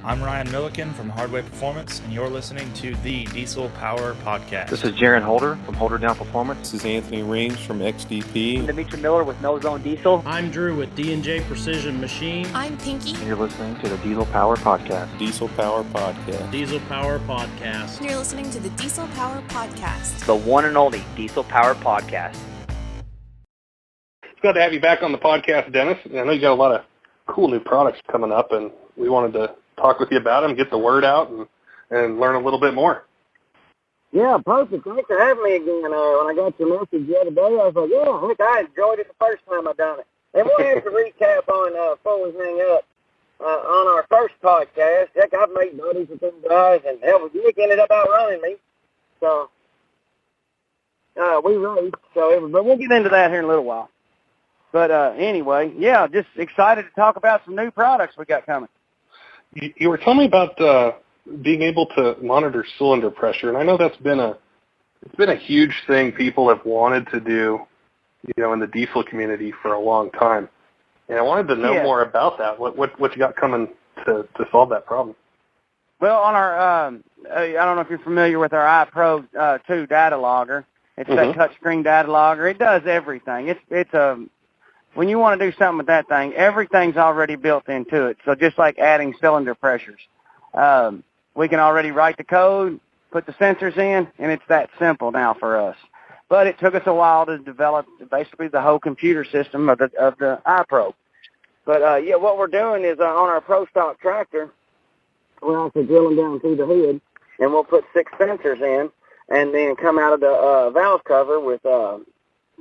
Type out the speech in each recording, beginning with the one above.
I'm Ryan Milliken from Hardway Performance, and you're listening to the Diesel Power Podcast. This is Jaron Holder from Holderdown Performance. This is Anthony Range from XDP. I'm Dimitri Miller with No Zone Diesel. I'm Drew with D&J Precision Machine. I'm Pinky. And you're listening to the Diesel Power Podcast. Diesel Power Podcast. Diesel Power Podcast. And you're listening to the Diesel Power Podcast. The one and only Diesel Power Podcast. It's good to have you back on the podcast, Dennis. I know you got a lot of cool new products coming up, and we wanted to talk with you about them, get the word out, and learn a little bit more. Yeah, perfect. Thanks for having me again. When I got your message the other day, I was like, yeah, heck, I enjoyed it the first time I done it. And we'll have to recap on before we hang up on our first podcast. Heck, I've made buddies with them guys, and hell, Nick ended up outrunning me. So we raced. But we'll get into that here in a little while. But anyway, yeah, just excited to talk about some new products we got coming. You were telling me about being able to monitor cylinder pressure, and I know it's been a huge thing people have wanted to do, in the diesel community for a long time. And I wanted to know more about that. What you got coming to solve that problem? Well, on our I don't know if you're familiar with our iPro 2 data logger. It's that touchscreen data logger. It does everything. When you want to do something with that thing, everything's already built into it. So just like adding cylinder pressures, we can already write the code, put the sensors in, and it's that simple now for us. But it took us a while to develop basically the whole computer system of the iPro. But what we're doing is on our Pro Stock tractor, we're actually drilling down through the hood, and we'll put 6 sensors in, and then come out of the valve cover with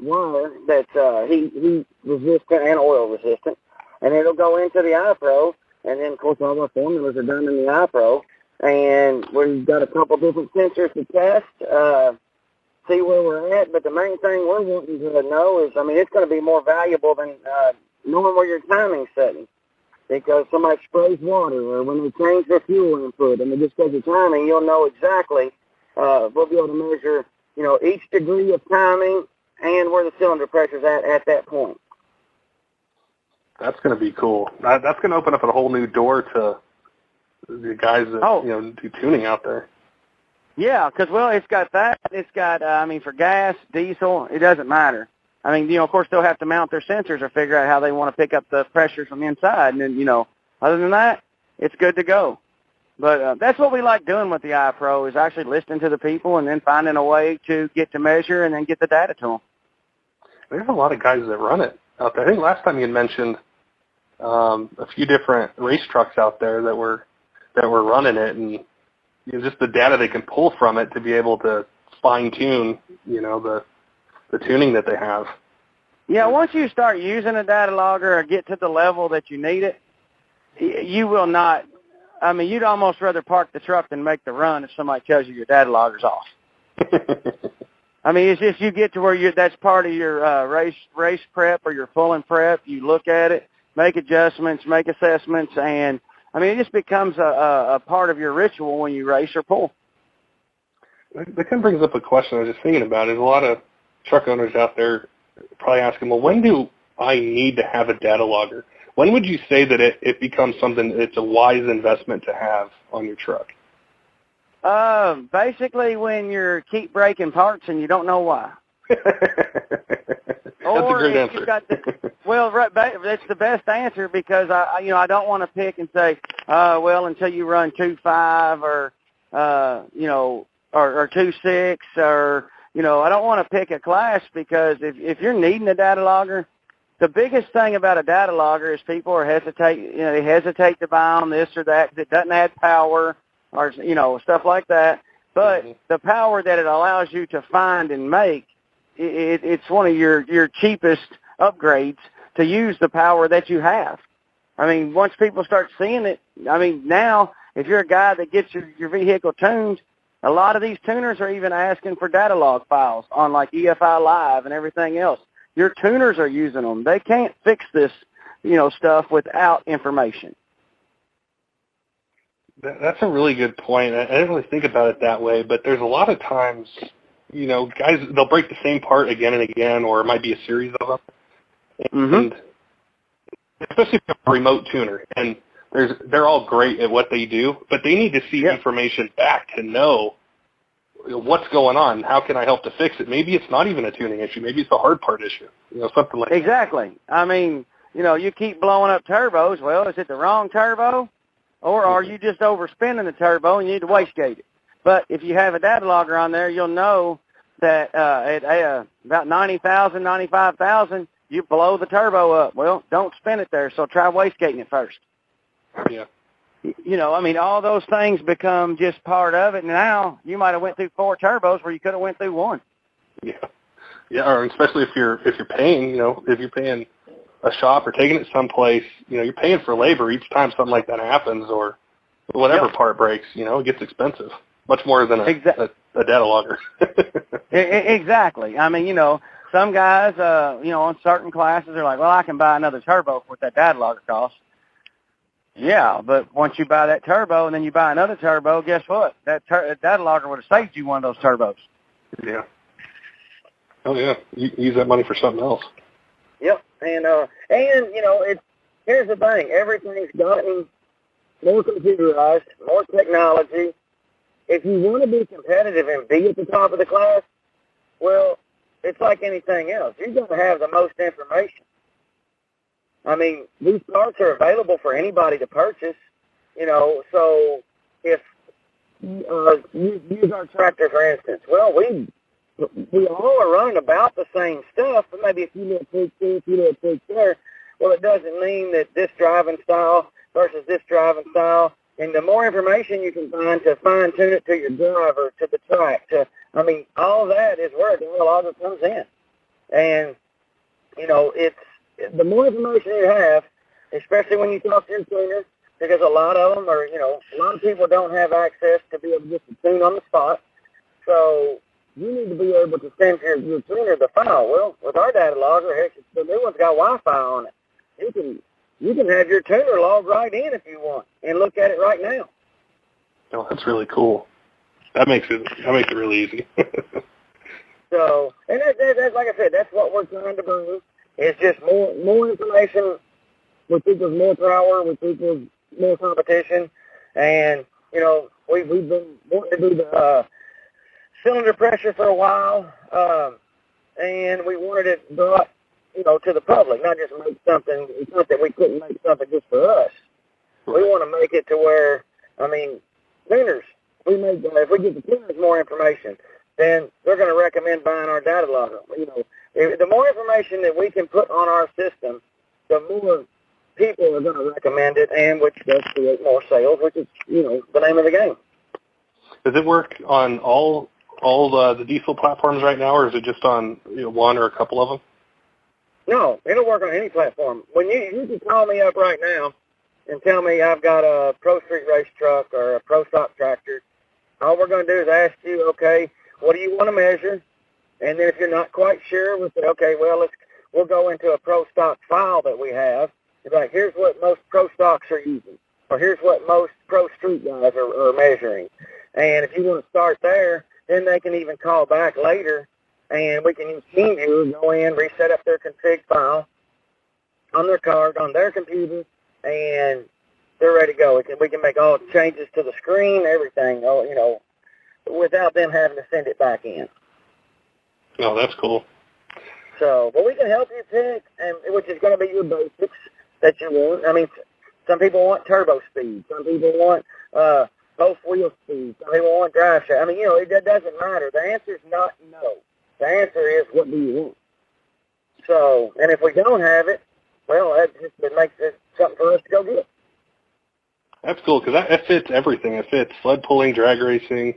wire that's heat resistant and oil resistant, and it'll go into the iPro, and then of course all our formulas are done in the iPro, and we've got a couple different sensors to test, see where we're at. But the main thing we're wanting to know is, it's going to be more valuable than knowing where your timing's setting, because somebody sprays water or when they change their fuel input and they just take your timing, you'll know exactly. We'll be able to measure each degree of timing and where the cylinder pressure's at that point. That's going to be cool. That's going to open up a whole new door to the guys that do tuning out there. Yeah, because it's got that. It's got for gas, diesel, it doesn't matter. Of course they'll have to mount their sensors or figure out how they want to pick up the pressure from inside, and then other than that, it's good to go. But that's what we like doing with the iPro, is actually listening to the people and then finding a way to get to measure and then get the data to them. There's a lot of guys that run it out there. I think last time you mentioned a few different race trucks out there that were running it, and just the data they can pull from it to be able to fine tune, the tuning that they have. Yeah, once you start using a data logger or get to the level that you need it, you will not. You'd almost rather park the truck than make the run if somebody tells you your data logger's off. It's just you get to where that's part of your race prep or your pulling prep. You look at it, make adjustments, make assessments, and, it just becomes a part of your ritual when you race or pull. That kind of brings up a question I was just thinking about. There's a lot of truck owners out there probably asking, well, when do I need to have a data logger? When would you say that it becomes something it's a wise investment to have on your truck? Basically when you keep breaking parts and you don't know why. That's a great answer. That's the best answer, because I don't want to pick and say, until you run 2.5 or 2.6 or, I don't want to pick a class, because if you're needing a data logger, the biggest thing about a data logger is people are they hesitate to buy them, this or that, because it doesn't add power or, stuff like that. But the power that it allows you to find and make, it's one of your cheapest upgrades to use the power that you have. Once people start seeing it, now if you're a guy that gets your vehicle tuned, a lot of these tuners are even asking for data log files on like EFI Live and everything else. Your tuners are using them. They can't fix this, stuff without information. That's a really good point. I didn't really think about it that way, but there's a lot of times, guys, they'll break the same part again and again, or it might be a series of them. And especially if you're a remote tuner. And they're all great at what they do, but they need to see information back to know what's going on. How can I help to fix it? Maybe it's not even a tuning issue. Maybe it's a hard part issue. Something like Exactly. I mean, you keep blowing up turbos. Well, is it the wrong turbo, or are you just overspinning the turbo and you need to wastegate it? But if you have a data logger on there, you'll know that at about 90,000, 95,000, you blow the turbo up. Well, don't spin it there, so try wastegating it first. Yeah. All those things become just part of it. Now you might have went through 4 turbos where you could have went through 1. Yeah. Yeah, or especially if you're paying, if you're paying a shop or taking it someplace, you're paying for labor each time something like that happens, or whatever part breaks, it gets expensive. Much more than a data logger. Exactly. Some guys, on certain classes are like, well, I can buy another turbo for what that data logger costs. Yeah, but once you buy that turbo and then you buy another turbo, guess what? That data logger would have saved you one of those turbos. Yeah. Oh, yeah. You use that money for something else. Yep. And here's the thing. Everything's gotten more computerized, more technology. If you want to be competitive and be at the top of the class, well, it's like anything else. You've got to have the most information. These parts are available for anybody to purchase, so if you use our tractor, for instance, well, we all are running about the same stuff, but maybe a few little tweaks here, a few little tweaks there. Well, it doesn't mean that this driving style versus this driving style. And the more information you can find to fine-tune it to your driver, to the track, all that is where a data logger comes in. And, it's the more information you have, especially when you talk to your tuner, because a lot of them are, a lot of people don't have access to be able to get the tune on the spot. So you need to be able to send your tuner the file. Well, with our data logger, heck, the new one's got Wi-Fi on it. You can have your tuner log right in if you want and look at it right now. Oh, that's really cool. That makes it really easy. So, and that's like I said, that's what we're trying to bring. It's just more information, which equals more power, which equals more competition. And, we've been wanting to do the cylinder pressure for a while, and we wanted it brought, to the public, not just make something. It's not that we couldn't make something just for us. We want to make it to where, tuners, if we give the tuners more information, then they're going to recommend buying our data logger. The more information that we can put on our system, the more people are going to recommend it, and which does create more sales, which is, the name of the game. Does it work on all the diesel platforms right now, or is it just on one or a couple of them? No, it'll work on any platform. When you can call me up right now and tell me I've got a Pro Street race truck or a Pro Stock tractor, all we're going to do is ask you, okay, what do you want to measure? And then if you're not quite sure, we'll say, okay, well, we'll go into a Pro Stock file that we have. It's like, here's what most Pro Stocks are using, or here's what most Pro Street guys are measuring. And if you want to start there, then they can even call back later, and we can use TeamViewer, go in, reset up their config file on their card, on their computer, and they're ready to go. We can make all changes to the screen, everything, without them having to send it back in. Oh, that's cool. So, but we can help you pick, which is going to be your basics that you want. Some people want turbo speed. Some people want both wheel speed. Some people want drive shaft. It doesn't matter. The answer is not no. The answer is, what do you want? So, and if we don't have it, well, it makes it something for us to go get. That's cool, because that fits everything. It fits sled pulling, drag racing,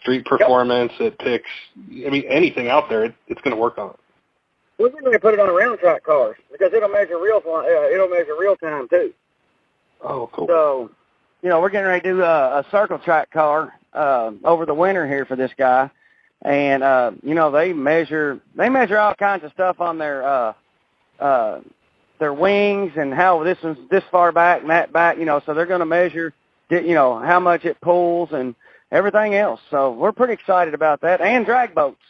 street performance. Yep. It picks, anything out there, it's going to work on it. We're going to put it on round track cars, because it'll measure real time, too. Oh, cool. So, we're getting ready to do a circle track car over the winter here for this guy. And, they measure all kinds of stuff on their wings and how this one's this far back and that back, so they're going to measure, how much it pulls and everything else. So we're pretty excited about that, and drag boats.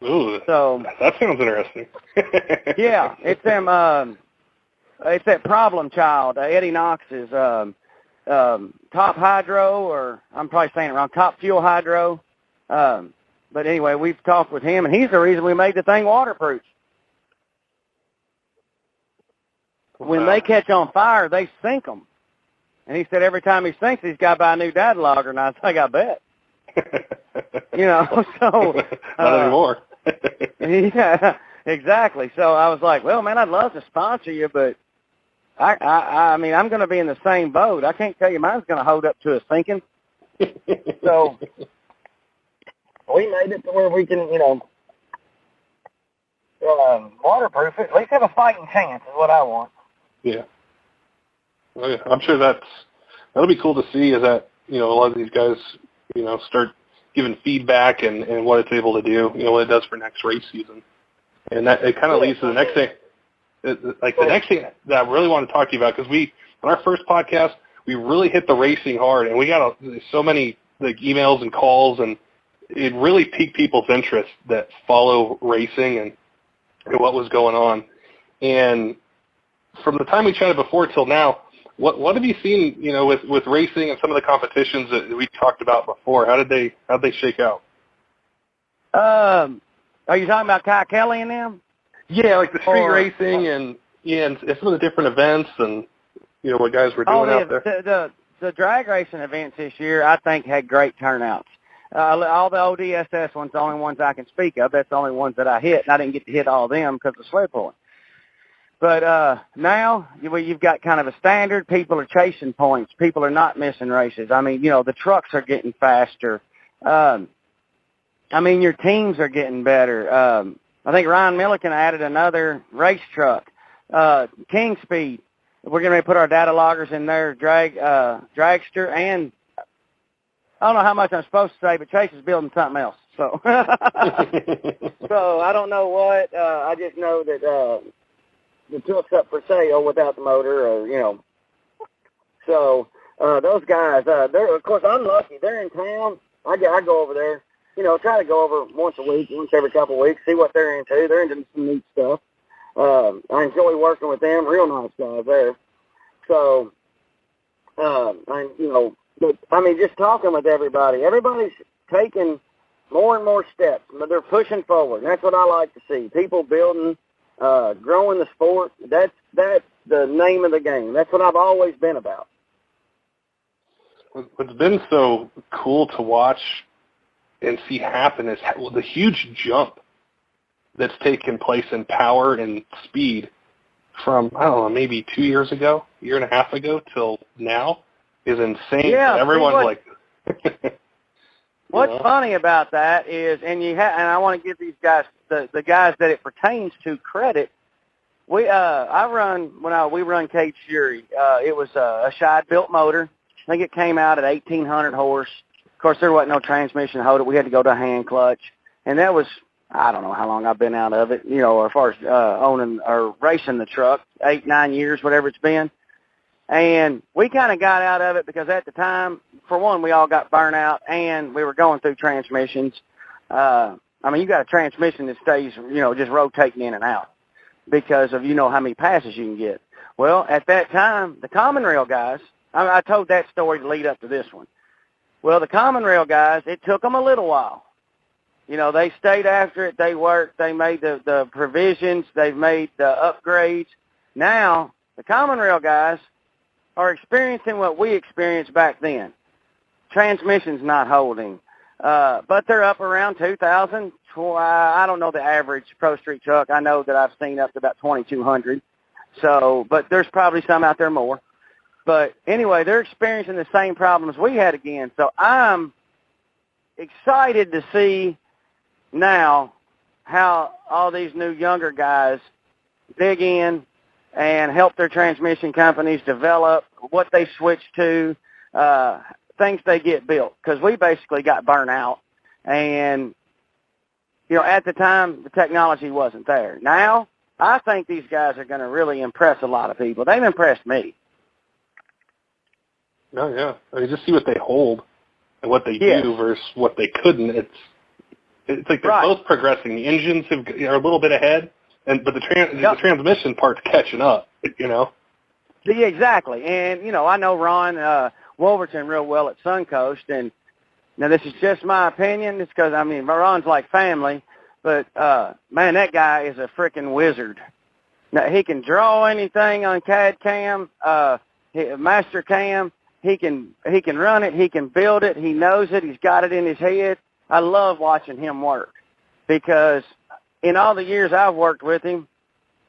Ooh, so that sounds interesting. Yeah, it's them, it's that problem child, Eddie Knox's top hydro, or I'm probably saying it wrong, top fuel hydro. But anyway, we've talked with him, and he's the reason we made the thing waterproof. When they catch on fire, they sink them. And he said every time he sinks, he's got to buy a new data logger. And I was like, I bet. So. Not anymore. Yeah, exactly. So I was like, well, man, I'd love to sponsor you, but I mean, I'm going to be in the same boat. I can't tell you mine's going to hold up to a sinking. So we made it to where we can, waterproof it. At least have a fighting chance is what I want. Yeah. Well, yeah. I'm sure that'll be cool to see is that, a lot of these guys, start giving feedback and what it's able to do, what it does for next race season. And that it kind of leads to the next thing. The next thing that I really want to talk to you about, because on our first podcast, we really hit the racing hard, and we got so many emails and calls, and it really piqued people's interest that follow racing and what was going on. And from the time we chatted before till now, what have you seen, with racing and some of the competitions that we talked about before? How'd they shake out? Are you talking about Kyle Kelly and them? Yeah, like the street racing and some of the different events and what guys were doing out there. The drag racing events this year, I think, had great turnouts. All the ODSS ones, the only ones I can speak of. That's the only ones that I hit, and I didn't get to hit all of them because of sled pulling. But now you've got kind of a standard. People are chasing points. People are not missing races. I mean, the trucks are getting faster. Your teams are getting better. I think Ryan Milliken added another race truck, King Speed. We're going to put our data loggers in their dragster, and I don't know how much I'm supposed to say, but Chase is building something else. So, so I don't know what. I just know that the truck's up for sale without the motor, or So those guys, they're, of course, I'm lucky. They're in town. I go over there. Try to go over once a week, once every couple of weeks, see what they're into. They're into some neat stuff. I enjoy working with them. Real nice guys there. So, just talking with everybody. Everybody's taking more and more steps. They're pushing forward. That's what I like to see. People building, growing the sport. That's the name of the game. That's what I've always been about. What's been so cool to watch and see happen is the huge jump that's taken place in power and speed from, I don't know, maybe 2 years ago, year and a half ago till now is insane. Yeah, everyone's what's funny about that is, and I want to give these guys, the guys that it pertains to, credit. We run Cage Fury. It was a Scheid-built motor. I think it came out at 1,800 horse. Of course, there wasn't no transmission holder. We had to go to a hand clutch. And that was, I don't know how long I've been out of it, as far as owning or racing the truck, 8-9 years, whatever it's been. And we kind of got out of it because at the time, for one, we all got burnt out, and we were going through transmissions. You got a transmission that stays, just rotating in and out because of, how many passes you can get. Well, at that time, the common rail guys, I told that story to lead up to this one. Well, the common rail guys, it took them a little while. They stayed after it. They worked. They made the provisions. They've made the upgrades. Now, the common rail guys are experiencing what we experienced back then. Transmission's not holding. But they're up around 2,000. I don't know the average Pro Street truck. I know that I've seen up to about 2,200. So, but there's probably some out there more. But anyway, they're experiencing the same problems we had again. So I'm excited to see now how all these new younger guys dig in and help their transmission companies develop what they switch to, things they get built. Because we basically got burnt out. And, at the time, the technology wasn't there. Now, I think these guys are going to really impress a lot of people. They've impressed me. Oh, yeah. Just see what they hold and what they do versus what they couldn't. It's like they're both progressing. The engines are a little bit ahead, but the transmission part's catching up, you know. Yeah, exactly. And, you know, I know Ron Wolverton real well at Suncoast, and now this is just my opinion. It's because, I mean, Ron's like family, but, man, that guy is a freaking wizard. Now, he can draw anything on CAD CAM, Master CAM. He can run it. He can build it. He knows it. He's got it in his head. I love watching him work because in all the years I've worked with him,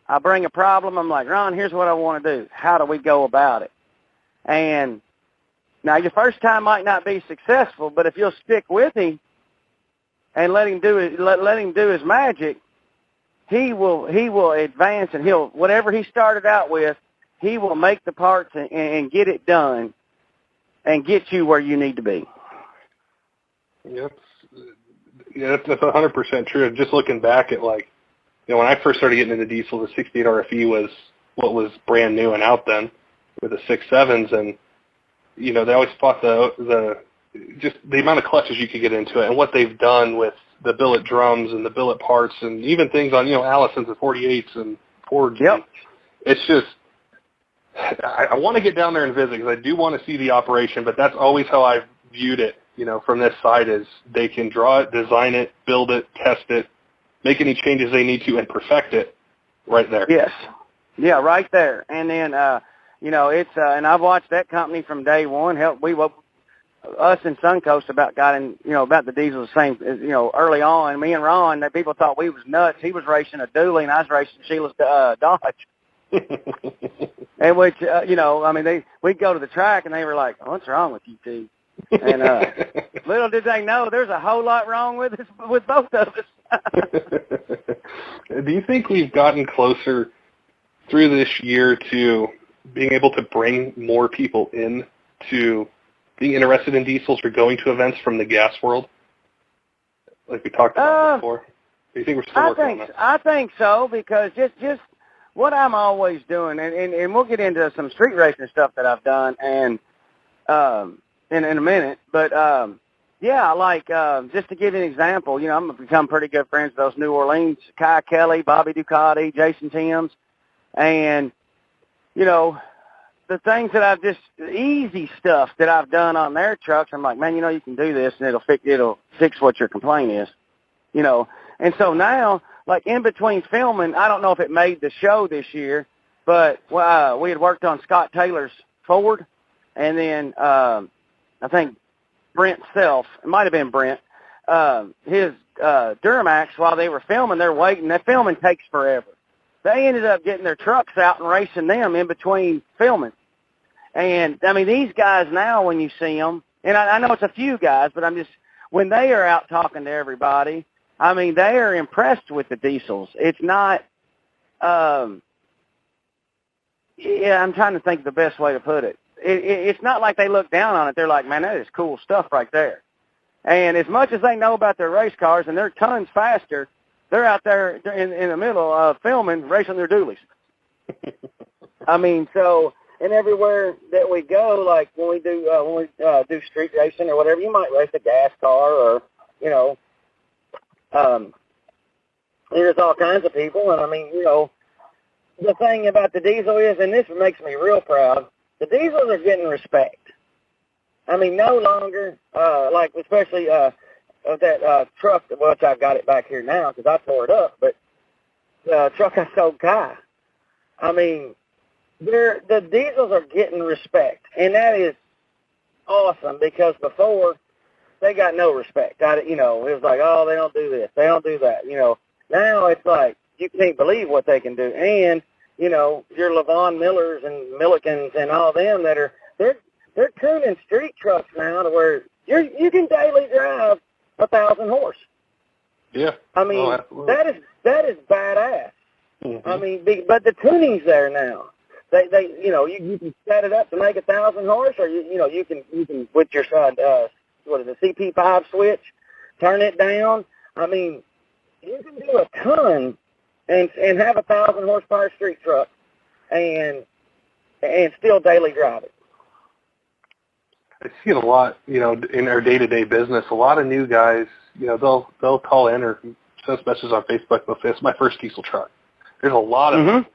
I bring a problem. I'm like, Ron, here's what I want to do. How do we go about it? And now your first time might not be successful, but if you'll stick with him and let him do his magic, he will advance, and whatever he started out with, he will make the parts and get it done and get you where you need to be. That's 100% true. Just looking back at, like, you know, when I first started getting into diesel, the 68 RFE was what was brand new and out then with the 6.7s, and, you know, they always fought just the amount of clutches you could get into it, and what they've done with the billet drums and the billet parts and even things on, you know, Allison's and 48s and Fords. Yep. It's just, I want to get down there and visit because I do want to see the operation, but that's always how I've viewed it, you know, from this side, is they can draw it, design it, build it, test it, make any changes they need to, and perfect it right there. Yes. Yeah, right there. And then, you know, it's, and I've watched that company from day one. Us and Suncoast about the diesel the same, you know, early on. Me and Ron, that people thought we was nuts. He was racing a dually, and I was racing Sheila's Dodge. And which, you know, I mean, we'd go to the track, and they were like, "What's wrong with you two?" And little did they know there's a whole lot wrong with both of us. Do you think we've gotten closer through this year to being able to bring more people in to being interested in diesels or going to events from the gas world, like we talked about before? Do you think we're still working on that? I think so, because just what I'm always doing, and we'll get into some street racing stuff that I've done, and in a minute, but yeah, like just to give you an example, you know, I'm become pretty good friends with those New Orleans, Kai Kelly, Bobby Ducati, Jason Timms, and you know, the things that I've easy stuff that I've done on their trucks, I'm like, man, you know, you can do this, and it'll fix what your complaint is, you know. And so now, like in between filming, I don't know if it made the show this year, but we had worked on Scott Taylor's Ford, and then I think Brent Self, it might have been Brent, his Duramax, while they were filming, they're waiting. That filming takes forever. They ended up getting their trucks out and racing them in between filming. And, I mean, these guys now, when you see them, and I know it's a few guys, but when they are out talking to everybody, I mean, they are impressed with the diesels. It's not, I'm trying to think of the best way to put it. It's not like they look down on it. They're like, man, that is cool stuff right there. And as much as they know about their race cars, and they're tons faster, they're out there in the middle of filming, racing their dualies. I mean, so, and everywhere that we go, like when we do street racing or whatever, you might race a gas car, or, you know, there's all kinds of people. And I mean, you know, the thing about the diesel is, and this makes me real proud, the diesels are getting respect. I mean, no longer, like especially that truck, which I've got it back here now because I tore it up, but the truck I sold Kai, I mean, the diesels are getting respect, and that is awesome, because before they got no respect. You know, it was like, oh, they don't do this, they don't do that. You know, now it's like you can't believe what they can do, and you know, your Levon Millers and Millikins and all them that are they're tuning street trucks now to where you can daily drive 1,000 horse. Yeah. I mean, that is badass. Mm-hmm. I mean, but the tuning's there now. They you know, you can set it up to make 1,000 horse, or you know, you can with your what is it, CP5 switch, turn it down. I mean, you can do a ton and have 1,000 horsepower street truck and still daily drive it. I see it a lot, you know, in our day-to-day business. A lot of new guys, you know, they'll call in or send us messages on Facebook. They'll say, "It's my first diesel truck. There's a lot of,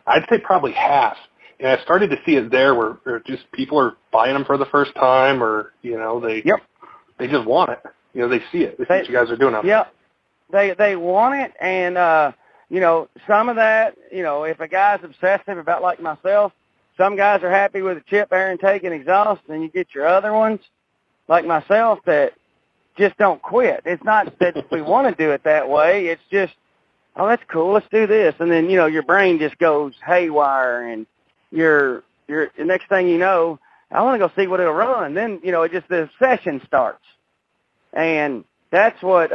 I'd say probably half. And I started to see it there where just people are buying them for the first time, or, you know, they just want it. You know, they see it. They see what you guys are doing out there. They want it, and, you know, some of that, you know, if a guy's obsessive about like myself, some guys are happy with a chip air intake and exhaust, and you get your other ones, like myself, that just don't quit. It's not that we want to do it that way. It's just, oh, that's cool, let's do this. And then, you know, your brain just goes haywire, and the next thing you know, I want to go see what it'll run. Then, you know, it just, the session starts. And that's what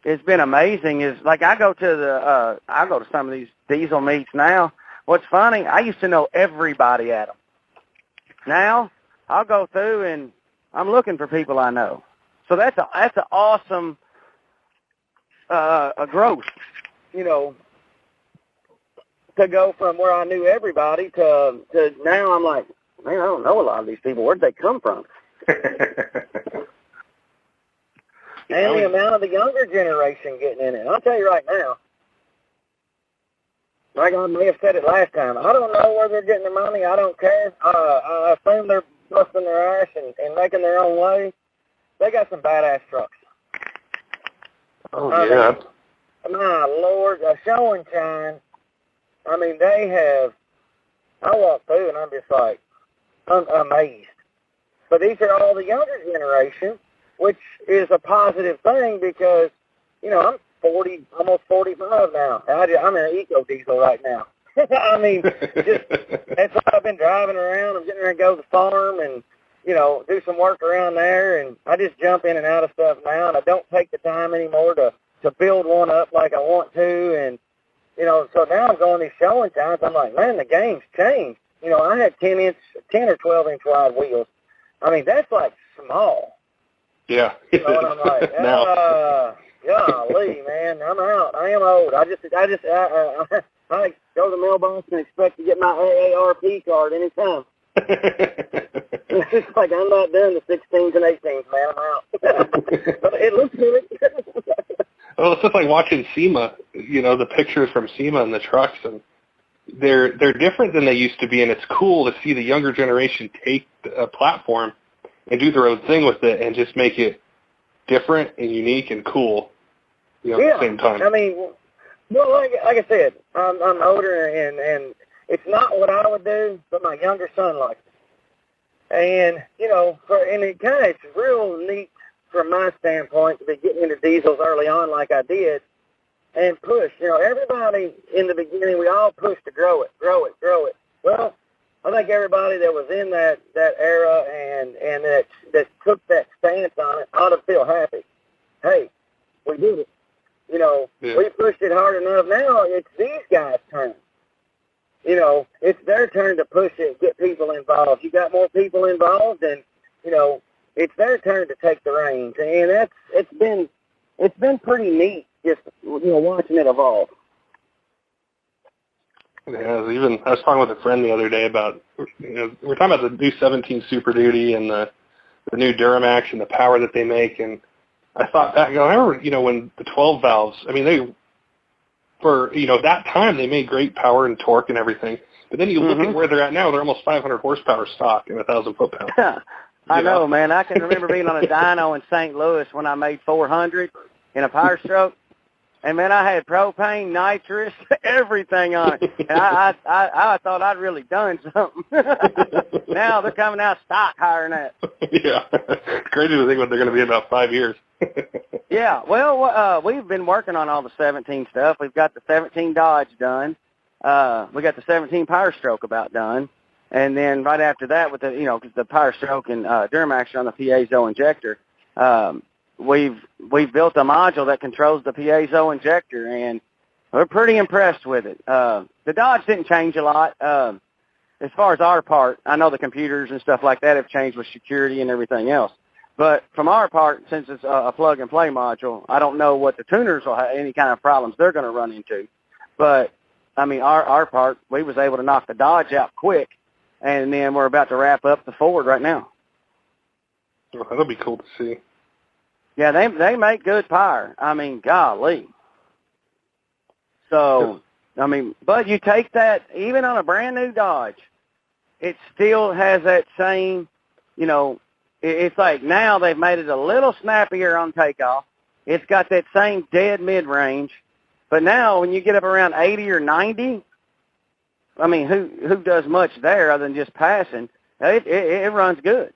it's been amazing is, like, I go to some of these diesel meets now. What's funny, I used to know everybody at them. Now, I'll go through and I'm looking for people I know. So that's an awesome a growth, you know, to go from where I knew everybody to now I'm like, man, I don't know a lot of these people. Where'd they come from? And the amount of the younger generation getting in it. I'll tell you right now, like I may have said it last time, I don't know where they're getting their money. I don't care. I assume they're busting their ass and making their own way. They got some badass trucks. Oh, yeah. My Lord, a show and shine. I mean, they have, I walk through and I'm just like, I'm amazed. But these are all the younger generation, which is a positive thing because, you know, I'm 40, almost 45 now. I'm in an eco diesel right now. I mean, just, that's why I've been driving around. I'm getting ready to go to the farm and, you know, do some work around there. And I just jump in and out of stuff now, and I don't take the time anymore to build one up like I want to. And, you know, so now I'm going these showing times. I'm like, man, the game's changed. You know, I had 10 or 12-inch wide wheels. I mean, that's like small. Yeah. You know, and I'm like, golly, man, I'm out. I am old. I go to the mailbox and expect to get my AARP card anytime. It's like I'm not doing the 16s and 18s, man. I'm out. But it looks good. Well, it's just like watching SEMA, you know, the pictures from SEMA and the trucks, and they're different than they used to be, and it's cool to see the younger generation take a platform and do their own thing with it and just make it different and unique and cool, you know, at the same time. I mean, well, like I said, I'm older, and it's not what I would do, but my younger son likes it. And, you know, it's real neat from my standpoint to be getting into diesels early on like I did and push. You know, everybody in the beginning, we all pushed to grow it. Well, I think everybody that was in that era and that took that stance on it ought to feel happy. Hey, we did it. You know, we pushed it hard enough. Now it's these guys' turn. You know, it's their turn to push it, get people involved. You got more people involved, and, you know, it's their turn to take the reins. And it's been pretty neat just, you know, watching it evolve. Yeah, I was talking with a friend the other day about, you know, we're talking about the new 17 Super Duty and the new Duramax and the power that they make, and I thought back, I remember, you know, when the 12 valves, I mean, for, you know, that time they made great power and torque and everything, but then you look at where they're at now, they're almost 500 horsepower stock and 1,000 foot-pounds. I know, man. I can remember being on a dyno in St. Louis when I made 400 in a Power Stroke. And, man, I had propane, nitrous, everything on it. And I thought I'd really done something. Now they're coming out stock higher than that. Yeah. It's crazy to think what they're going to be in about 5 years. Yeah. Well, we've been working on all the 17 stuff. We've got the 17 Dodge done. We got the 17 Power Stroke about done. And then right after that, with the, you know, cause the Power Stroke and Duramax are on the piezo injector, we've built a module that controls the piezo injector, and we're pretty impressed with it. The Dodge didn't change a lot. As far as our part, I know the computers and stuff like that have changed with security and everything else. But from our part, since it's a plug-and-play module, I don't know what the tuners will have, any kind of problems they're going to run into. But, I mean, our part, we was able to knock the Dodge out quick, and then we're about to wrap up the Ford right now. Well, that'll be cool to see. Yeah, they make good power. I mean, golly. So, I mean, but you take that, even on a brand new Dodge, it still has that same, you know, it's like now they've made it a little snappier on takeoff. It's got that same dead mid-range. But now when you get up around 80 or 90, I mean, who does much there other than just passing? It runs good.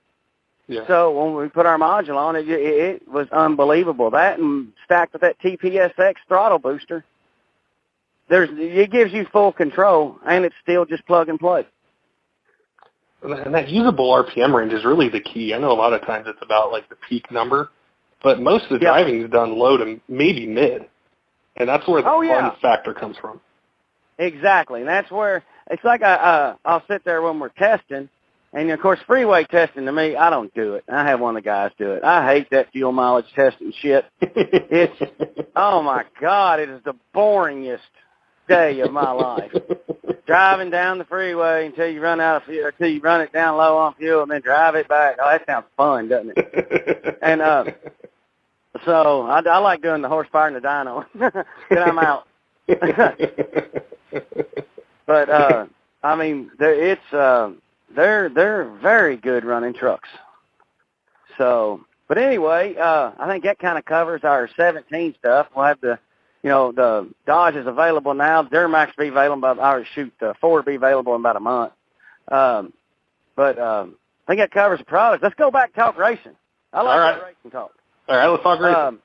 Yeah. So when we put our module on it, it was unbelievable. That and stacked with that TPSX throttle booster, it gives you full control, and it's still just plug and play. And that usable RPM range is really the key. I know a lot of times it's about like the peak number, but most of the driving is done low to maybe mid, and that's where the fun factor comes from. Exactly, and that's where it's like I'll sit there when we're testing, and of course freeway testing to me, I don't do it. I have one of the guys do it. I hate that fuel mileage testing shit. It's oh my God, it is the boringest day of my life. Driving down the freeway until you run out of fuel, until you run it down low on fuel, and then drive it back. Oh, that sounds fun, doesn't it? And so I like doing the horsepower and the dyno. Then I'm out. But I mean, they're very good running trucks. So, but anyway, I think that kind of covers our 17 stuff. We'll have the Dodge is available now. Duramax will be available the Ford will be available in about a month. But I think that covers the products. Let's go back and talk racing. I like that racing talk. All right, let's talk racing.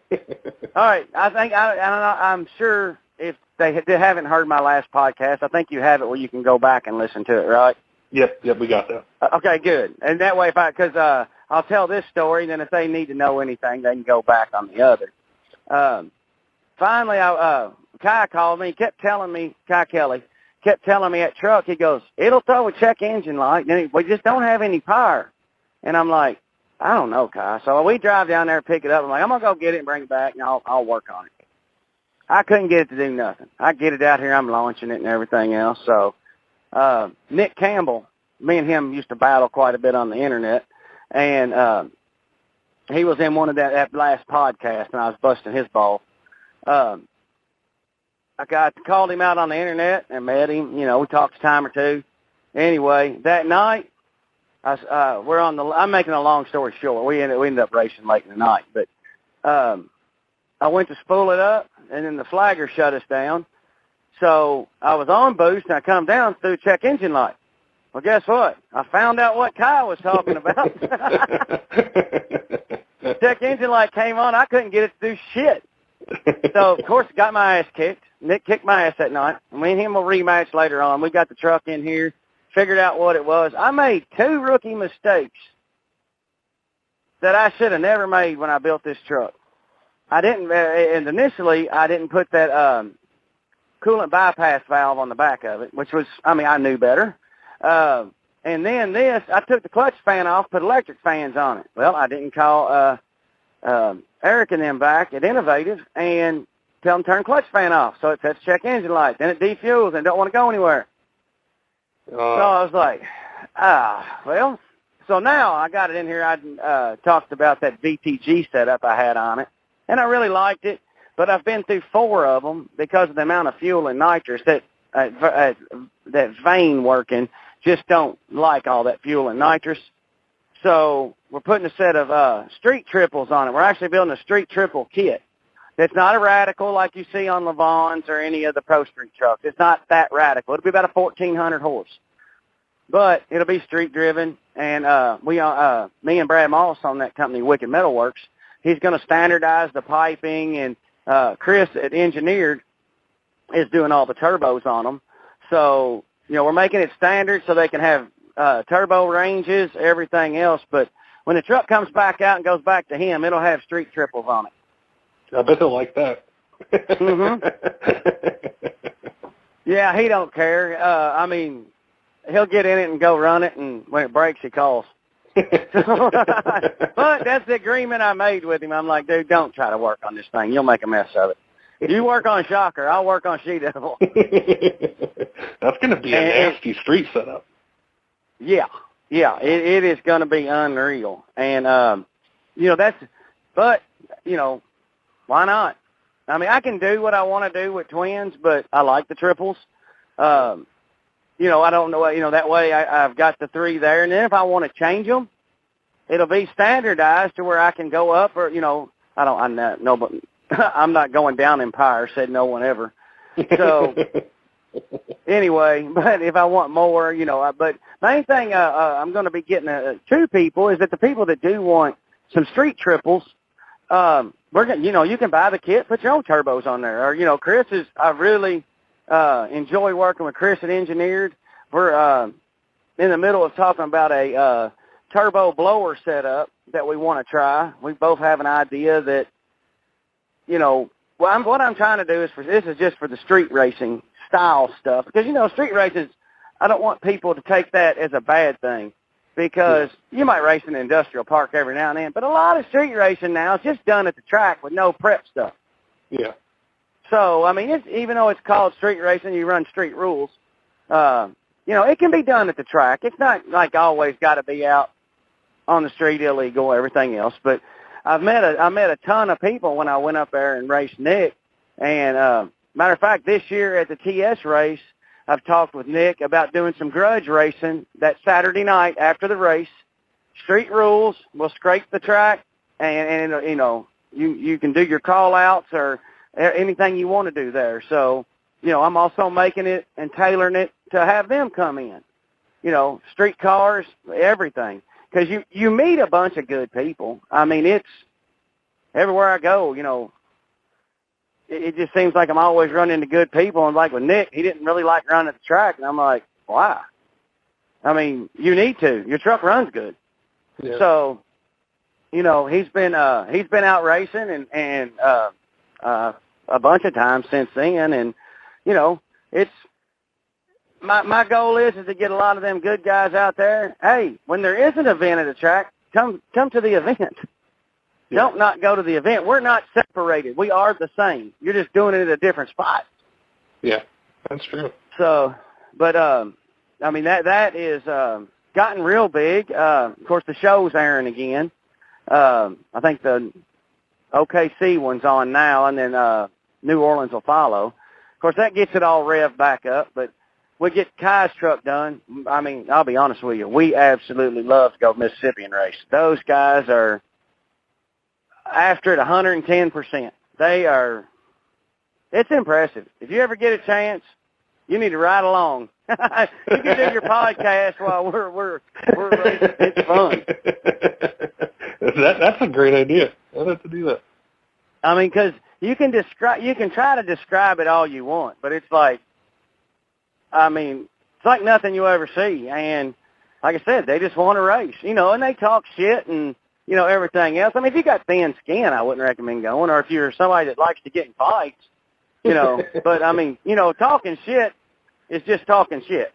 All right, I'm sure if they haven't heard my last podcast, I think you have it where you can go back and listen to it, right? Yep, we got that. Okay, good. And that way, because I'll tell this story, and then if they need to know anything, they can go back on the other. Finally, Kai called me, Kai Kelly kept telling me that truck, he goes, it'll throw a check engine light, and we just don't have any power. And I'm like, I don't know, Kai. So we drive down there and pick it up. I'm like, I'm going to go get it and bring it back, and I'll work on it. I couldn't get it to do nothing. I get it out here, I'm launching it and everything else. So Nick Campbell, me and him used to battle quite a bit on the internet, and he was in one of that last podcast, and I was busting his ball. I called him out on the internet and met him. You know, we talked a time or two. Anyway, that night, I'm making a long story short. We ended up racing late in the night, but I went to spool it up, and then the flagger shut us down. So I was on boost, and I come down through check engine light. Well, guess what? I found out what Kyle was talking about. Check engine light came on. I couldn't get it to do shit. So, of course, got my ass kicked. Nick kicked my ass that night. Me and him will rematch later on. We got the truck in here, figured out what it was. I made 2 rookie mistakes that I should have never made when I built this truck. And initially, I didn't put that coolant bypass valve on the back of it, which was, I knew better. And then I took the clutch fan off, put electric fans on it. Well, I didn't call Eric and them back at Innovative and tell them to turn clutch fan off. So it sets check engine light. Then it defuels and don't want to go anywhere. So I was like, well. So now I got it in here. I talked about that VTG setup I had on it, and I really liked it. But I've been through 4 of them because of the amount of fuel and nitrous that vane working just don't like all that fuel and nitrous. So we're putting a set of street triples on it. We're actually building a street triple kit. That's not a radical like you see on Levons or any of the Pro Street trucks. It's not that radical. It'll be about a 1,400 horse. But it'll be street driven. And me and Brad Moss on that company, Wicked Metalworks, he's going to standardize the piping. And Chris at Engineered is doing all the turbos on them. So, we're making it standard so they can have turbo ranges, everything else. But when the truck comes back out and goes back to him, it'll have street triples on it. I bet they'll like that. Yeah, he don't care. He'll get in it and go run it, and when it breaks, he calls. But that's the agreement I made with him. I'm like, dude, don't try to work on this thing. You'll make a mess of it. You work on Shocker, I'll work on She-Devil. That's going to be a nasty street setup. Yeah, it is going to be unreal. And, why not? I mean, I can do what I want to do with twins, but I like the triples. You know, I don't know, you know, that way I've got the 3 there. And then if I want to change them, it'll be standardized to where I can go up or, you know, I'm not going down Empire, said no one ever. So anyway, but if I want more, you know, but main thing I'm going to be getting to people is that the people that do want some street triples, we're gonna, you know, you can buy the kit, put your own turbos on there. Or, you know, I really enjoy working with Chris at Engineered. We're in the middle of talking about a turbo blower setup that we want to try. We both have an idea that, you know, what I'm trying to do this is just for the street racing style stuff. Because, you know, street races, I don't want people to take that as a bad thing. Because you might race in an industrial park every now and then, but a lot of street racing now is just done at the track with no prep stuff. Yeah. So, I mean, even though it's called street racing, you run street rules, you know, it can be done at the track. It's not like always got to be out on the street illegal, everything else. But I met a ton of people when I went up there and raced Nick. And matter of fact, this year at the TS race, I've talked with Nick about doing some grudge racing that Saturday night after the race. Street rules, we'll scrape the track, and you know, you can do your call-outs or anything you want to do there. So, you know, I'm also making it and tailoring it to have them come in. You know, street cars, everything. Because you meet a bunch of good people. I mean, it's everywhere I go, you know, it just seems like I'm always running into good people. And like with Nick, he didn't really like running at the track. And I'm like, why? I mean, you need to. Your truck runs good. Yeah. So, you know, he's been out racing and a bunch of times since then. And, you know, it's my goal is to get a lot of them good guys out there. Hey, when there is an event at a track, come to the event. Yeah. Don't not go to the event. We're not separated. We are the same. You're just doing it at a different spot. Yeah, that's true. So, but, I mean, that is gotten real big. Of course, the show's airing again. I think the OKC one's on now, and then New Orleans will follow. Of course, that gets it all revved back up, but we get Kai's truck done. I mean, I'll be honest with you. We absolutely love to go Mississippi and race. Those guys are after it 110%. They are, it's impressive. If you ever get a chance, you need to ride along. You can do your podcast while we're it's fun. That's a great idea. I'd have to do that. I mean, because you can try to describe it all you want, but it's like, I mean, it's like nothing you ever see. And like I said, they just want to race, you know, and they talk shit and, you know, everything else. I mean, if you got thin skin, I wouldn't recommend going, or if you're somebody that likes to get in fights, you know. But, I mean, you know, talking shit is just talking shit.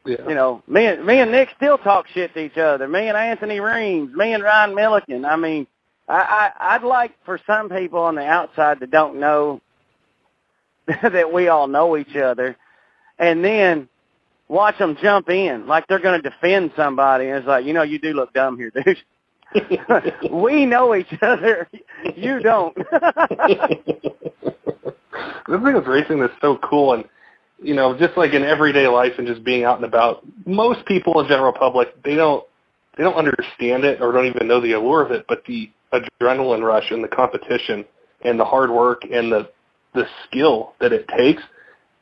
Yeah. You know, me and Nick still talk shit to each other. Me and Anthony Reams, me and Ryan Milliken. I mean, I'd like for some people on the outside that don't know that we all know each other, and then watch them jump in like they're going to defend somebody. And it's like, you know, you do look dumb here, dude. We know each other. You don't. The thing with racing that's so cool, and, you know, just like in everyday life and just being out and about, most people in general public, they don't understand it or don't even know the allure of it, but the adrenaline rush and the competition and the hard work and the skill that it takes,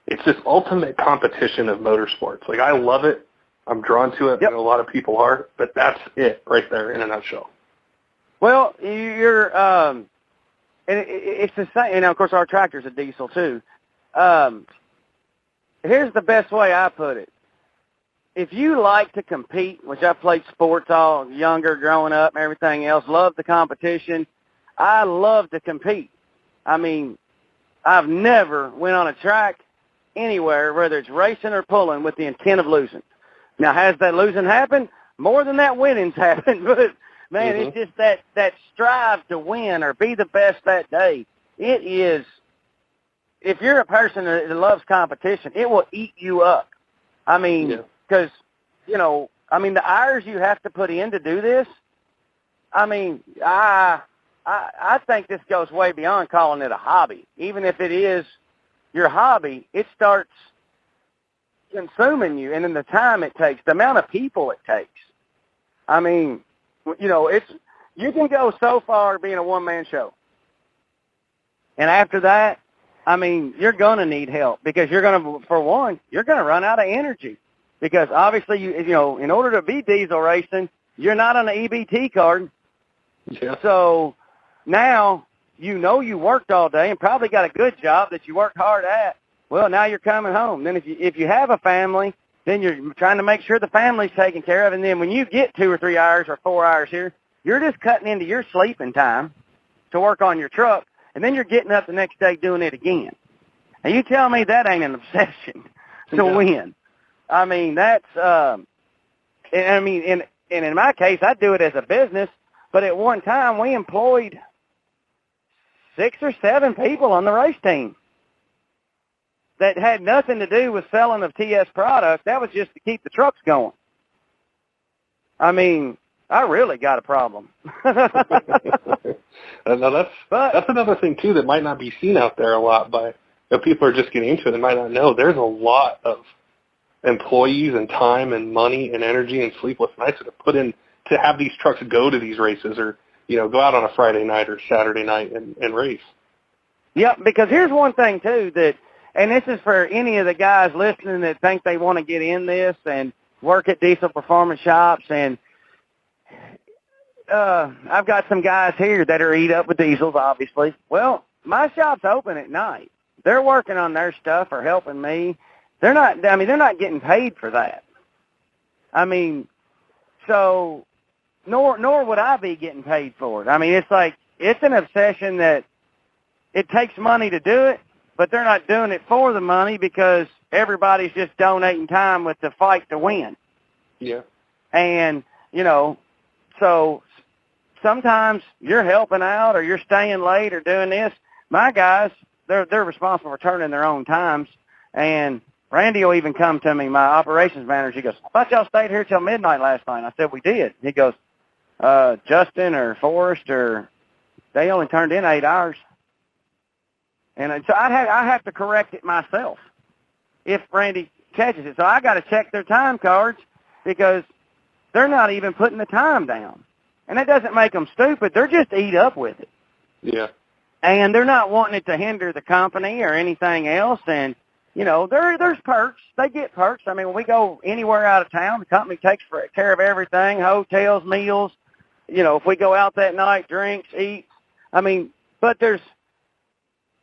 it's this ultimate competition of motorsports. Like, I love it. I'm drawn to it. Yep. I know a lot of people are, but that's it right there in a nutshell. Well, you're, and it's the same, and of course our tractor's a diesel too. Here's the best way I put it. If you like to compete, which I played sports all younger, growing up and everything else, love the competition, I love to compete. I mean, I've never went on a track anywhere, whether it's racing or pulling, with the intent of losing. Now, has that losing happened? More than that winning's happened, but, man, It's just that strive to win or be the best that day. It is, if you're a person that loves competition, it will eat you up. I mean, because, you know, I mean, the hours you have to put in to do this, I mean, I I think this goes way beyond calling it a hobby. Even if it is your hobby, it starts consuming you, and in the time it takes, the amount of people it takes. I mean, you know, you can go so far being a one-man show. And after that, I mean, you're going to need help because you're going to run out of energy. Because obviously, you know, in order to be diesel racing, you're not on an EBT card. Yeah. So now you know you worked all day and probably got a good job that you worked hard at. Well, now you're coming home. Then if you have a family, then you're trying to make sure the family's taken care of. And then when you get 2 or 3 hours or 4 hours here, you're just cutting into your sleeping time to work on your truck. And then you're getting up the next day doing it again. And you tell me that ain't an obsession to win. I mean, that's, and in my case, I do it as a business, but at one time we employed 6 or 7 people on the race team that had nothing to do with selling of TS product. That was just to keep the trucks going. I mean, I really got a problem. Now that's another thing too that might not be seen out there a lot by if people are just getting into it. They might not know there's a lot of employees and time and money and energy and sleepless nights that are put in to have these trucks go to these races or, you know, go out on a Friday night or Saturday night and race. Yep, because here's one thing too that, and this is for any of the guys listening that think they want to get in this and work at diesel performance shops. And I've got some guys here that are eat up with diesels, obviously. Well, my shop's open at night. They're working on their stuff or helping me. They're not getting paid for that. I mean, so nor would I be getting paid for it. I mean, it's an obsession that it takes money to do it, but they're not doing it for the money because everybody's just donating time with the fight to win. Yeah. And, you know, so sometimes you're helping out or you're staying late or doing this. My guys, they're responsible for turning their own times. And Randy will even come to me, my operations manager. He goes, I thought y'all stayed here till midnight last night. I said, we did. He goes, Justin or Forrest they only turned in 8 hours. And so I have to correct it myself if Randy catches it. So I got to check their time cards because they're not even putting the time down. And that doesn't make them stupid. They're just eat up with it. Yeah. And they're not wanting it to hinder the company or anything else. And, you know, there's perks. They get perks. I mean, when we go anywhere out of town, the company takes care of everything, hotels, meals. You know, if we go out that night, drinks, eat. I mean, but there's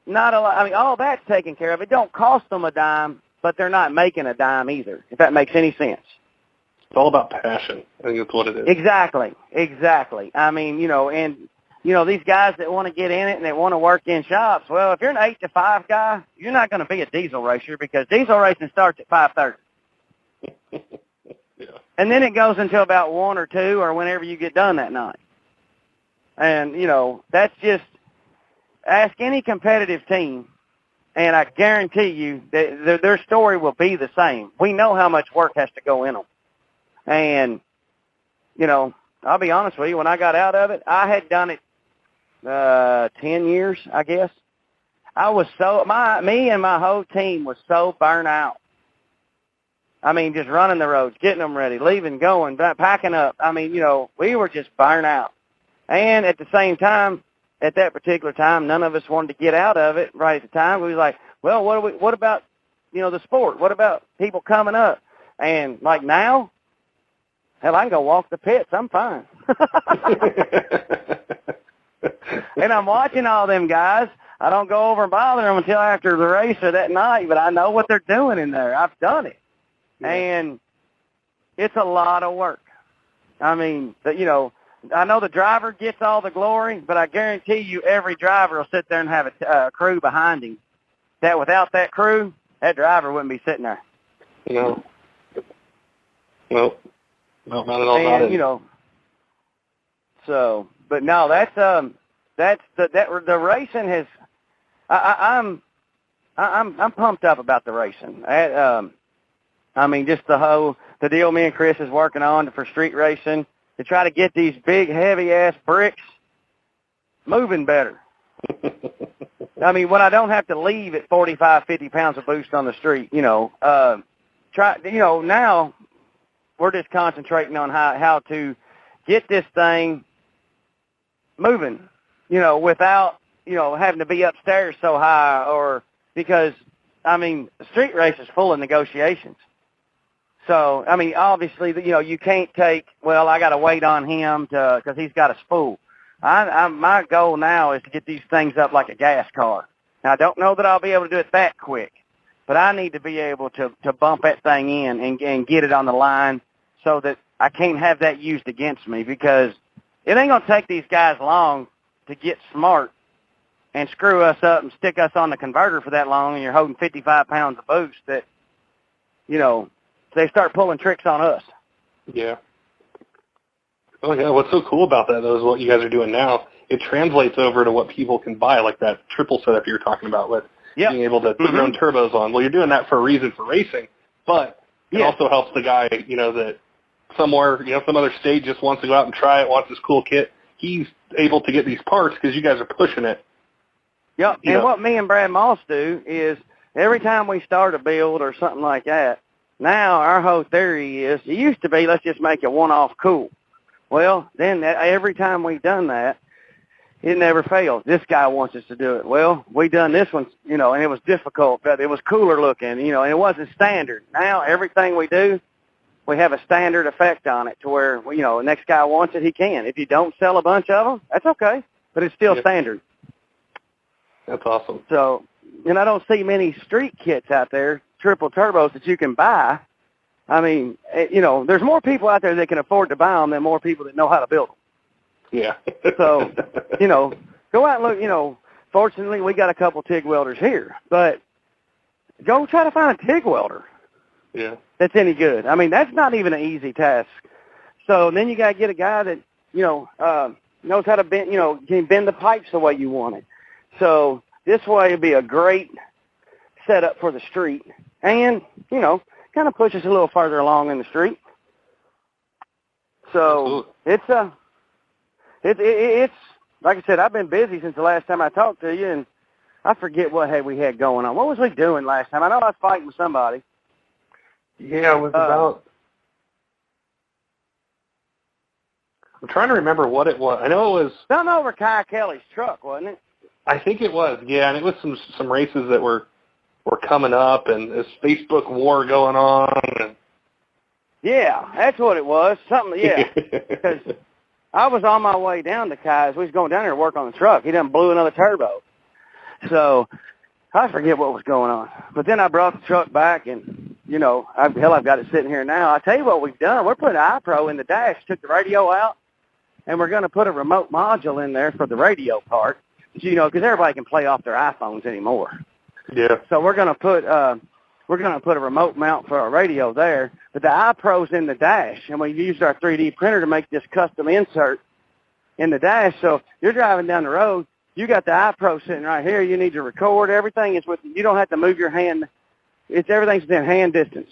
not a lot. I mean, all that's taken care of. It don't cost them a dime, but they're not making a dime either, if that makes any sense. It's all about passion. I think that's what it is. Exactly. I mean, you know, and, you know, these guys that want to get in it and that want to work in shops, well, if you're an 8 to 5 guy, you're not going to be a diesel racer because diesel racing starts at 5:30. Yeah. And then it goes until about 1 or 2 or whenever you get done that night. And, you know, that's just, ask any competitive team, and I guarantee you that their story will be the same. We know how much work has to go in them. And, you know, I'll be honest with you, when I got out of it, I had done it 10 years, I guess. I was me and my whole team was so burnt out. I mean, just running the roads, getting them ready, leaving, going, packing up. I mean, you know, we were just burnt out. And at the same time, at that particular time, none of us wanted to get out of it right at the time. We was like, well, what about, you know, the sport? What about people coming up? And like now, hell, I can go walk the pits. I'm fine. And I'm watching all them guys. I don't go over and bother them until after the race or that night, but I know what they're doing in there. I've done it. Yeah. And it's a lot of work. I mean, you know, I know the driver gets all the glory, but I guarantee you every driver will sit there and have a crew behind him. That without that crew, that driver wouldn't be sitting there. No. Well, not at all. And, you know, so, but no, the racing has, I'm pumped up about the racing. I mean, just the deal me and Chris is working on for street racing, to try to get these big, heavy-ass bricks moving better. I mean, when I don't have to leave at 45, 50 pounds of boost on the street, now we're just concentrating on how to get this thing moving, without, having to be upstairs so high, or because, the street race is full of negotiations. So, obviously, you can't take, I got to wait on him because he's got a spool. My goal now is to get these things up like a gas car. Now, I don't know that I'll be able to do it that quick, but I need to be able to bump that thing in and get it on the line so that I can't have that used against me, because it ain't going to take these guys long to get smart and screw us up and stick us on the converter for that long, and you're holding 55 pounds of boost that, they start pulling tricks on us. Yeah. Oh, yeah. What's so cool about that, though, is what you guys are doing now. It translates over to what people can buy, like that triple setup you were talking about with being able to put your own turbos on. Well, you're doing that for a reason, for racing, but it also helps the guy, that somewhere, some other state just wants to go out and try it, wants this cool kit. He's able to get these parts because you guys are pushing it. Yep. And what me and Brad Moss do is every time we start a build or something like that, now our whole theory is, it used to be, let's just make a one-off cool. Well, then every time we've done that, it never fails. This guy wants us to do it. Well, we done this one, and it was difficult, but it was cooler looking, and it wasn't standard. Now everything we do, we have a standard effect on it to where, the next guy wants it, he can. If you don't sell a bunch of them, that's okay, but it's still standard. That's awesome. So, I don't see many street kits out there, triple turbos, that you can buy. There's more people out there that can afford to buy them than more people that know how to build them. Yeah. So, go out and look, fortunately we got a couple TIG welders here, but go try to find a TIG welder. Yeah. That's any good. That's not even an easy task. So then you got to get a guy that, knows how to bend, can bend the pipes the way you want it. So this way it'd be a great setup for the street, and, kind of push us a little further along in the street. So it's like I said, I've been busy since the last time I talked to you, and I forget what we had going on. What was we doing last time? I know I was fighting with somebody. Yeah, it was about, I'm trying to remember what it was. I know it was something over Kai Kelly's truck, wasn't it? I think it was, yeah, and it was some races that were coming up, and this Facebook war going on. And yeah, that's what it was. Something, yeah. Because I was on my way down to Kai's. We was going down there to work on the truck. He done blew another turbo. So I forget what was going on. But then I brought the truck back, and, I've got it sitting here now. I tell you what we've done. We're putting an iPro in the dash, took the radio out, and we're going to put a remote module in there for the radio part. Because everybody can play off their iPhones anymore. Yeah. So we're going to put a remote mount for our radio there, but the iPro's in the dash, and we used our 3D printer to make this custom insert in the dash. So you're driving down the road, you got the iPro sitting right here. You need to record everything. Is with you don't have to move your hand. Everything's within hand distance.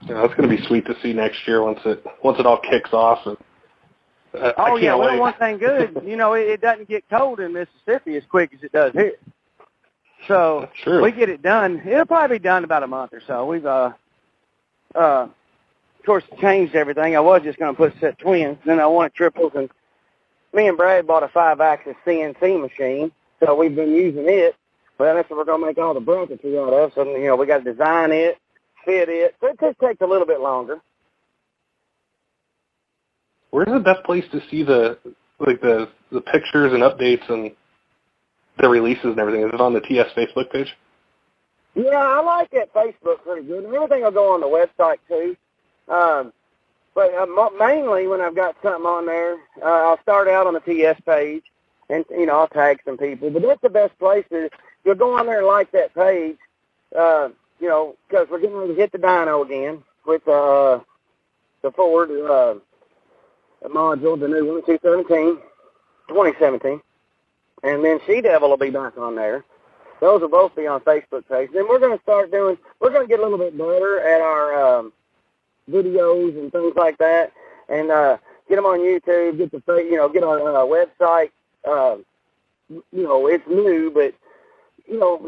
Yeah, that's going to be sweet to see next year once it all kicks off. And oh, yeah, well, one thing good, it doesn't get cold in Mississippi as quick as it does here. So we get it done. It'll probably be done in about a month or so. We've, of course, changed everything. I was just going to put set twins. Then I wanted triples, and me and Brad bought a 5-axis CNC machine, so we've been using it. But that's what we're going to make all the brackets we got of. So, we got to design it, fit it. So it just takes a little bit longer. Where's the best place to see the pictures and updates and the releases and everything? Is it on the TS Facebook page? Yeah, I like that Facebook pretty good. And everything will go on the website too. But mainly when I've got something on there, I'll start out on the TS page, and I'll tag some people. But that's the best place. Is you'll go on there and like that page, because we're getting ready to hit the dyno again with the Ford. Module, the new one, 2017, and then She-Devil will be back on there. Those will both be on Facebook page. Then we're going to get a little bit better at our videos and things like that, and get them on YouTube, get on our website. It's new, but,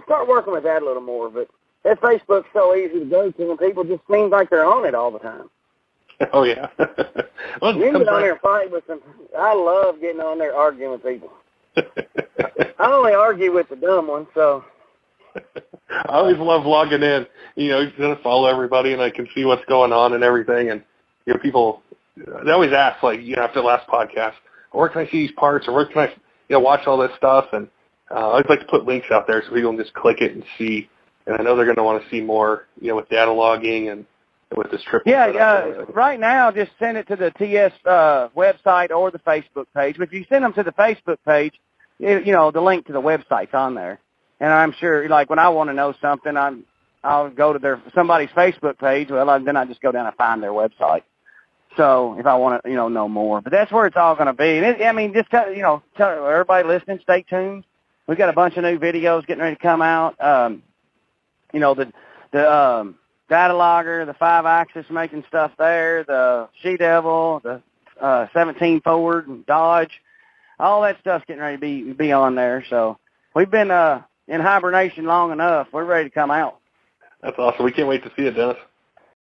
start working with that a little more. But that Facebook's so easy to go to, and people just seem like they're on it all the time. Oh, yeah. Well, you can get on there and fight with them. I love getting on there arguing with people. I only argue with the dumb ones, so. I always love logging in. You can follow everybody, and I can see what's going on and everything. And, people, they always ask, like, after the last podcast, where can I see these parts, or where can I, watch all this stuff? And I always like to put links out there so people can just click it and see. And I know they're going to want to see more, with data logging and with this trip. Yeah, right now, just send it to the TS website or the Facebook page. But if you send them to the Facebook page, the link to the website's on there. And I'm sure, like, when I want to know something, I'll go to somebody's Facebook page. Well, then I just go down and find their website. So if I want to, know more. But that's where it's all going to be. And just tell everybody listening, stay tuned. We've got a bunch of new videos getting ready to come out. The data logger, the 5-axis making stuff there, the She-Devil, the 17 Ford, Dodge, all that stuff's getting ready to be on there. So we've been in hibernation long enough. We're ready to come out. That's awesome. We can't wait to see it, Dennis.